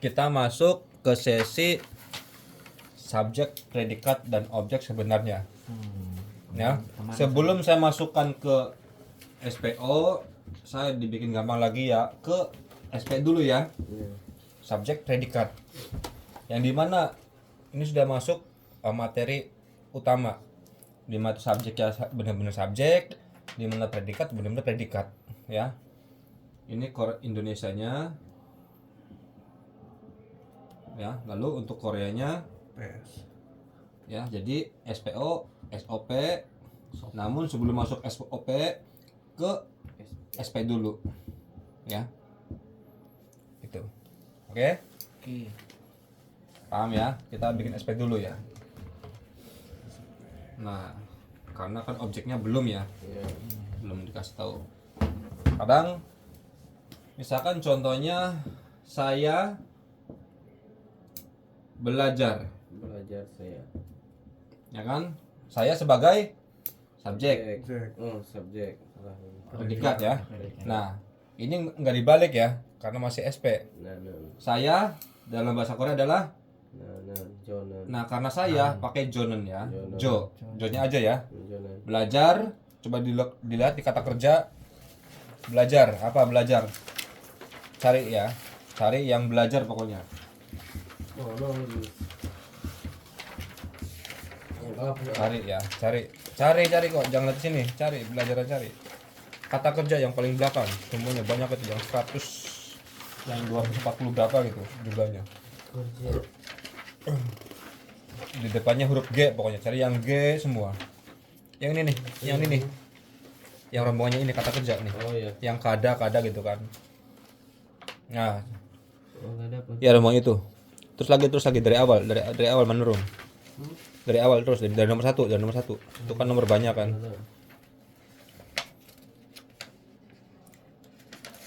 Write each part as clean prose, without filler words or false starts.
kita masuk ke sesi subjek, predikat, dan objek sebenarnya. Ya, sebelum saya masukkan ke SPO, saya dibikin gampang lagi ya, ke SP dulu ya. Subjek, predikat. Yang dimana ini sudah masuk materi utama. Di mana subjek ya benar-benar subjek, di mana predikat benar-benar predikat, ya. Ini Indonesianya. Ya, lalu untuk Koreanya PS. ya, jadi SPO, SOP. Namun sebelum masuk SOP ke SP dulu. Ya. Itu. Oke? Paham ya? Kita bikin SP dulu ya. Nah, karena kan objeknya belum ya. Belum dikasih tahu. Kadang misalkan contohnya saya belajar saya. ya kan, saya sebagai subjek, Subjek. predikat ya. Nah, ini nggak dibalik ya, karena masih SP. Saya dalam bahasa Korea adalah nah, karena saya pakai jonen ya, jo-nya aja ya. Belajar, coba dilihat di kata kerja belajar, apa belajar? Cari ya, cari yang belajar pokoknya. Cari ya, cari kok, jangan lihat sini, cari belajar, cari kata kerja yang paling belakang, semuanya banyak itu, yang 100, yang 240 berapa gitu jumlahnya. Di depannya huruf G, pokoknya cari yang G semua. Yang ini nih, yang ini nih, yang rombongannya ini kata kerja nih, yang kada gitu kan. Nah, ya rombongan itu. Terus lagi dari awal menurun. Dari awal terus dari nomor satu. Itu kan nomor banyak kan.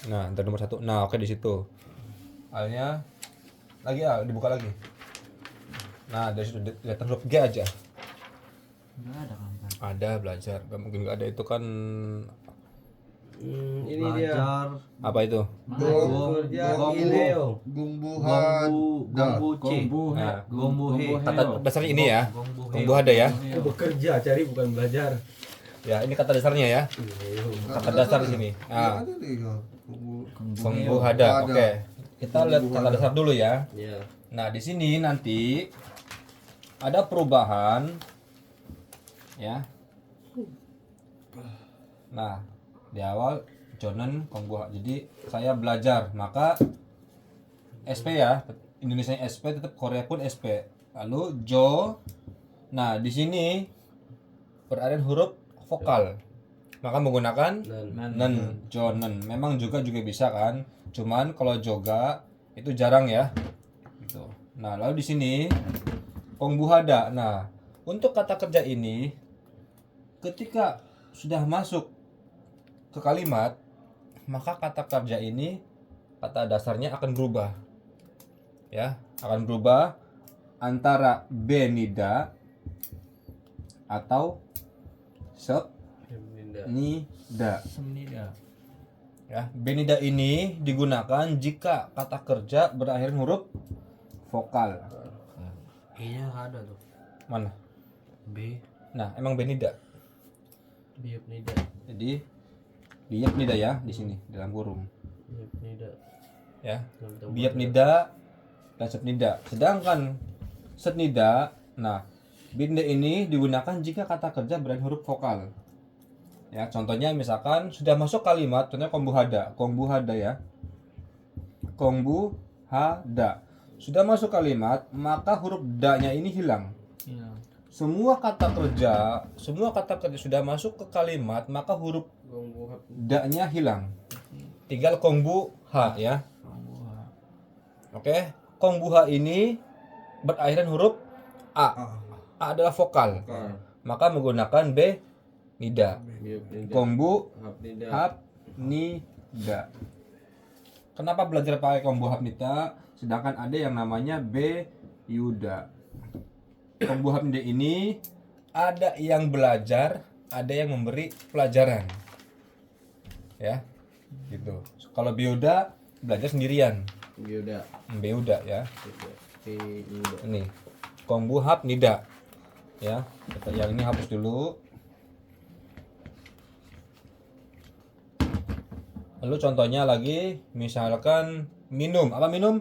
Nah, dari nomor 1. Nah, oke di situ. Akhirnya lagi dibuka lagi. Nah, dari situ lihat huruf G aja. Enggak ada kan? Ada belajar. Gak mungkin gak ada, itu kan Ini Belajar. apa itu? Gombu Kata dasarnya ini ya. Gombu ada ya. Bekerja, cari bukan belajar. Ya, ini kata dasarnya ya. Kata dasar di sini. Nah, Gombu ada. Oke. Kita lihat kata dasar dulu ya. Nah, di sini nanti ada perubahan ya. Nah, di awal jonen kongbuha. Jadi saya belajar, maka SP ya. Indonesia SP, tetap Korea pun SP. Lalu jo. Nah, di sini berada huruf vokal. Maka menggunakan nen, jonen. Memang juga bisa kan. Cuman kalau joga itu jarang ya. Gitu. Nah, lalu di sini kongbuhada. Nah, untuk kata kerja ini ketika sudah masuk ke kalimat, maka kata kerja ini, kata dasarnya akan berubah. Ya, akan berubah antara benida atau sepnida. Ya, benida ini digunakan jika kata kerja berakhir huruf vokal. E-nya ada tuh. Mana? B. Nah, emang benida. Biopnida. Jadi biopnida ya di sini dalam kurung. Biopnida. Ya. Biopnida dan setnida. Sedangkan setnida, nah, binda ini digunakan jika kata kerja berakhir huruf vokal. Ya, contohnya misalkan sudah masuk kalimat, contohnya kongbuhada ya. Kongbuhada. Sudah masuk kalimat, maka huruf da-nya ini hilang. Iya. Semua kata kerja sudah masuk ke kalimat, maka huruf da-nya hilang. Tinggal kongbuha ya. Oke, kongbuha ini berakhiran huruf a. A adalah vokal. Maka menggunakan b nida. Kongbu hap nida. Kenapa belajar pakai kongbu hap nida sedangkan ada yang namanya b yuda? Kongbu hap nida ini ada yang belajar, ada yang memberi pelajaran. Ya. Gitu. Kalau bioda belajar sendirian. Bioda. B udah ya. P Nida. Ini Kongbu hap nida ya. Kita yang ini hapus dulu. Lalu contohnya lagi misalkan minum, apa minum?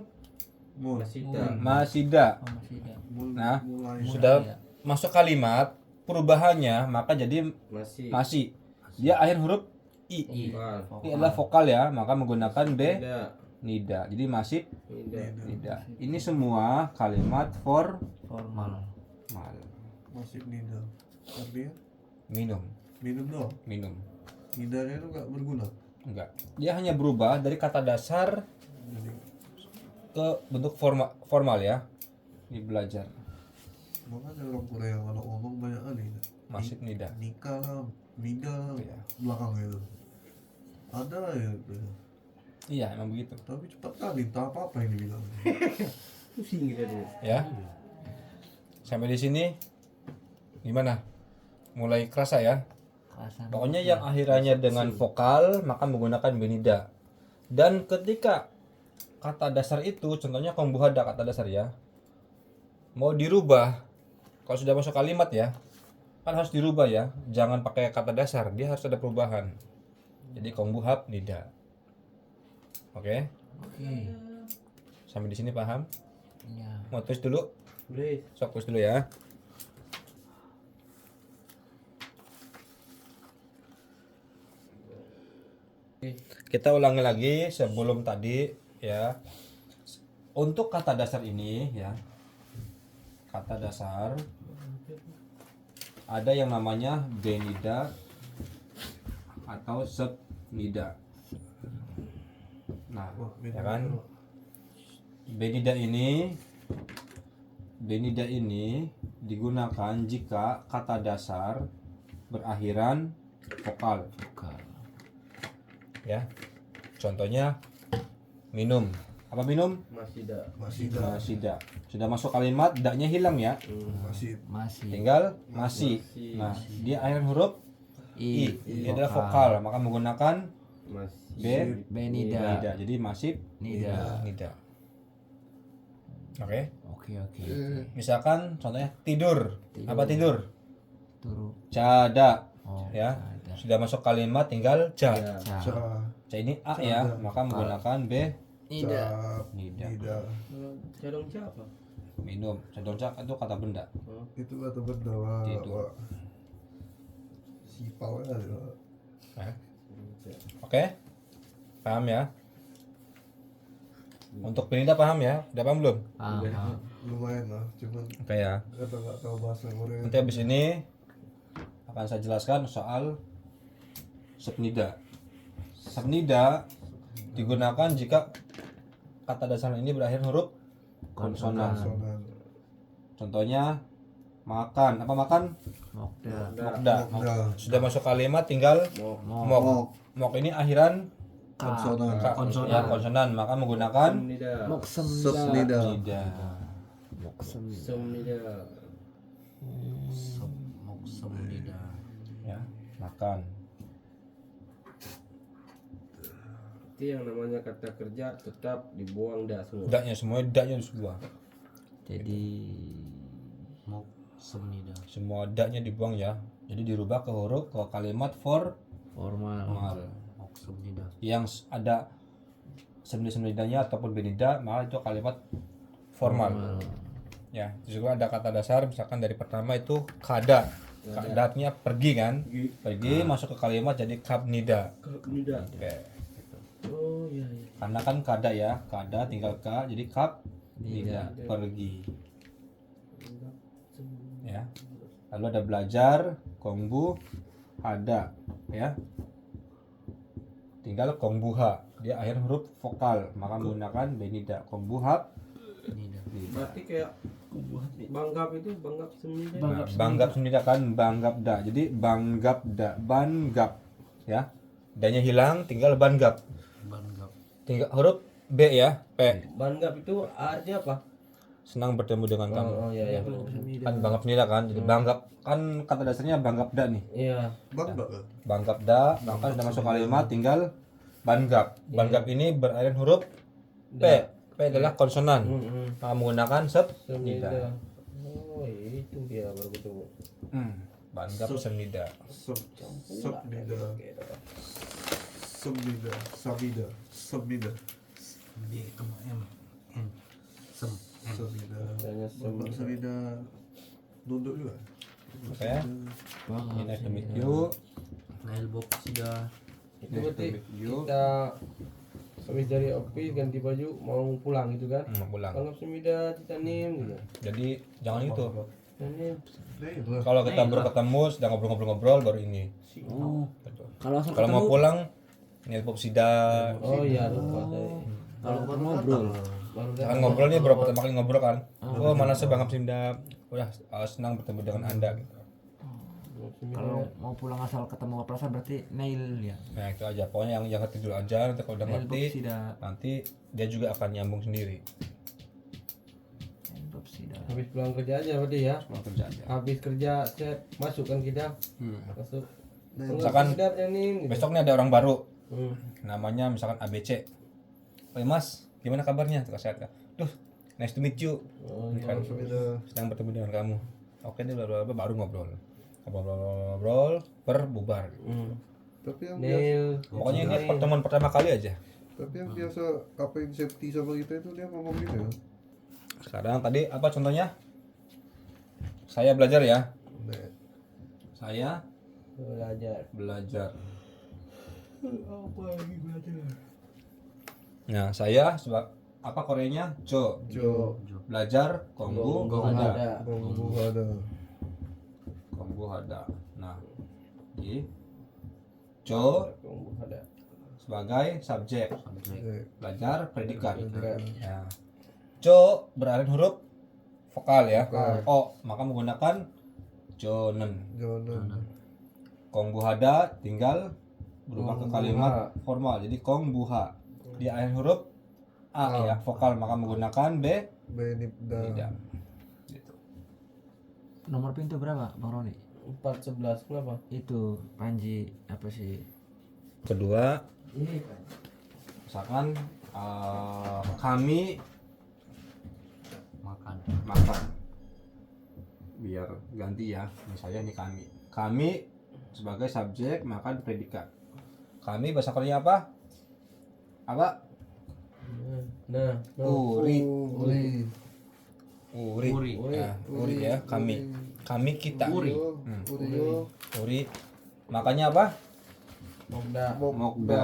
Masida. Masida. Oh, masih ada. Nah, Mulai. sudah masuk kalimat perubahannya maka jadi Masih. masih. Dia akhir huruf i. Vokal. Ini adalah vokal ya, maka menggunakan B Nida. nida. Jadi masih Nida. nida. Ini semua kalimat Formal. formal. Masih nida. Artinya Minum, minum doang. minum. Nidanya itu nggak berguna. Enggak. Dia hanya berubah dari kata dasar Jadi ke bentuk formal ya. Ini belajar. makanya orang Korea kalau ngomong banyak aneh. Masih nida. Nikah lah, nida lah, Iya. belakang itu. Ada ya. Gitu. Iya, emang begitu. Tapi cepat kali, tak apa-apa ini bilang. Pusing kita dulu. Ya. Sampai di sini gimana? Mulai kerasa ya? Kerasan. Pokoknya yang akhirannya dengan vokal maka menggunakan benida. Dan ketika kata dasar itu, contohnya kombuhada kata dasar ya, mau dirubah, kalau sudah masuk kalimat ya, kan harus dirubah ya. Jangan pakai kata dasar, dia harus ada perubahan. Jadi kombuhab nida. Oke, Oke. sampai di sini paham? Ya. Mau tulis dulu? Boleh. Sok tulis dulu ya. Kita ulangi lagi sebelum tadi ya. Untuk kata dasar ini ya. Kata dasar ada yang namanya benida atau subnida. Nah, ya kan? Benida ini digunakan jika kata dasar berakhiran vokal. Vokal. Ya. Contohnya minum. Apa minum? Masida. Masih dah. Masida. Sudah masuk kalimat daknya hilang ya. Masih. Masih. Tinggal masih. Nah, dia akhir huruf i. Ini adalah vokal, maka menggunakan Masih. Benida. nida. Jadi masih Nida. nida. Oke. Oke. Misalkan contohnya tidur. Apa tidur? Turu. Cada. Oh. Ya. Ada. Sudah masuk kalimat tinggal ja. Ya. Ca. Ca ini a ya, maka menggunakan b Nida. nida. Nida. Cadong siapa? Minum. Sedang ca itu kata benda. Itu kata benda Pak. Tidur. Pak. Sipal aja. Pak. Nah. Oke. Paham ya? Untuk penida paham ya? Udah paham belum? Paham. Lumayan lah, cuman Oke ya. kata nggak tahu bahasa Korea. Nanti habis ini akan saya jelaskan soal subnida. Subnida digunakan jika kata dasar ini berakhir huruf konsonan. Konsonan. Contohnya makan. Apa makan? Mokda. Mokda. Mokda. Sudah masuk kalimat tinggal mok. Mok ini akhiran Konsonan. ya, konsonan, maka menggunakan Nida. Moksem. Subnida. nida. Moksem. Nida. Moksem nida. Ya, makan. Itu yang namanya kata kerja tetap dibuang dah semua. Daknya semuanya daknya harus dua. Jadi moksem nida. Semua daknya dibuang ya. Jadi dirubah ke huruf ke kalimat Formal. formal. Moksem nida. Yang ada semnidanya ataupun benida, maka itu kalimat formal. Ya, terus juga ada kata dasar misalkan dari pertama itu kada. Kadatnya pergi kan? Pergi masuk ke kalimat jadi kabnida. Nida. Oke. Oh iya iya. Karena kan kada ya, kada tinggal ka jadi kap nida pergi. Ya. Lalu ada belajar, kongbu, ada ya. Tinggal kongbuha, dia akhir huruf vokal, maka menggunakan benida. Kongbuhab Nida. Berarti kayak banggap itu banggap semida. Nah, banggap sendiri kan banggap da. Jadi banggap da, banggap ya. Danya hilang tinggal banggap. Banggap. Tinggal huruf B ya, P. Banggap itu artinya apa? Senang bertemu dengan kamu. Oh iya iya. Kan banggap sendiri kan. Jadi banggap kan kata dasarnya banggap da nih. Iya. Bangga kan? Banggap da, maka sudah masuk kalimat tinggal banggap. Banggap ini berakhir huruf P. P adalah konsonan. Maka menggunakan sub Semnida. nida. Oh, itu dia baru ketemu. Banggap semnida. Subnida. Subnida. Sabida. Subnida. B ketemu M N sem N. Subnida. Tanya Bapak Sabida nunduk juga. Oke. Ini nice to meet you. Nail box sudah. Itu berarti Nice to meet you. kita habis dari office ganti baju mau pulang gitu kan? Mau pulang. Anggap semida titanim gitu. Jadi jangan itu. Titanim. Kalau kita baru ketemu sedang ngobrol-ngobrol baru ini. Oh, Betul. kalau asal Kalau mau pulang nelpon sida. Oh iya lupa tadi. kalau ngobrol. Baru Kan ngobrol nih baru pertama kali ngobrol kan. Oh mana saya Bang Simda. Udah senang bertemu dengan Anda gitu. Kalau mau pulang asal ketemu Plaza berarti nail ya. Nah itu aja. Pokoknya yang ngerti dulu aja. Nanti kalau udah Nail box ngerti sudah. nanti dia juga akan nyambung sendiri. Nail box sudah. habis pulang kerja aja berarti ya. Mau kerja aja. Habis kerja set masuk kan kita. Masuk. Misalkan Sedap titanim gitu. besok nih ada orang baru. Hmm. Namanya misalkan ABC. Oh Mas, gimana kabarnya? Tuh sehat kan? Duh, nice to meet you. Oh, Kan Sabida. sedang bertemu dengan kamu. Oke deh, baru ngobrol. Ngobrol, bubar. Tapi yang biasa, Nail. Pokoknya ini pertemuan pertama kali aja. tapi yang biasa apa yang safety sama kita itu dia ngomong gitu ya. Sekarang tadi apa contohnya? Saya belajar ya. Nah, Saya Belajar. belajar. Apa lagi belajar? Nah, saya apa Koreanya? Jo. Jo. Belajar konggu ada. Bumbu ada. Konggu ada. Nah, di Jo Ada. sebagai subjek. Belajar predikat. Predikat. Ya. Jo berarti huruf vokal ya. Vokal. O, maka menggunakan jonen. Jonan. Kongbuhada tinggal berubah ke kalimat formal. Jadi kongbuha. Di akhir huruf A ya, vokal maka menggunakan B Benibda. tidak. Gitu. Nomor pintu berapa Bang Roni? 411 kenapa? Itu Panji apa sih? Kedua, Ini misalkan kami Makan. makan. Biar ganti ya. Misalnya ini kami. Kami sebagai subjek makan predikat. Kami bahasa Korea apa? Apa? nah, Uri. Uri. Uri. Nah, uri ya, kami. Kami kita. Uri. Uri. Makanya apa? Mokda. Mokda.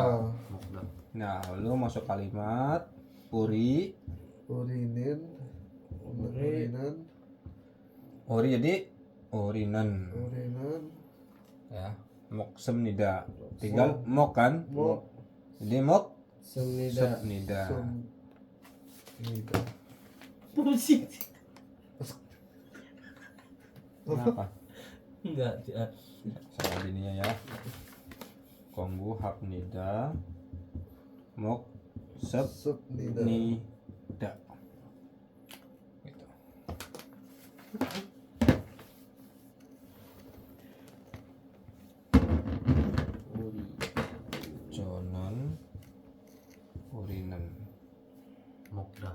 Nah, lalu masuk kalimat uri. Urinin. Urinan. Uri jadi urinan. Urinan. Ya. Moksem nida. Tinggal mok kan? Mok. Jadi mok Semnida. nida. Nida. Kenapa? Enggak. Sama bininya ya. Konggu hap nida. Mok sep Subnida. nida. Gitu. Uri. Jonan urinan. Mokda.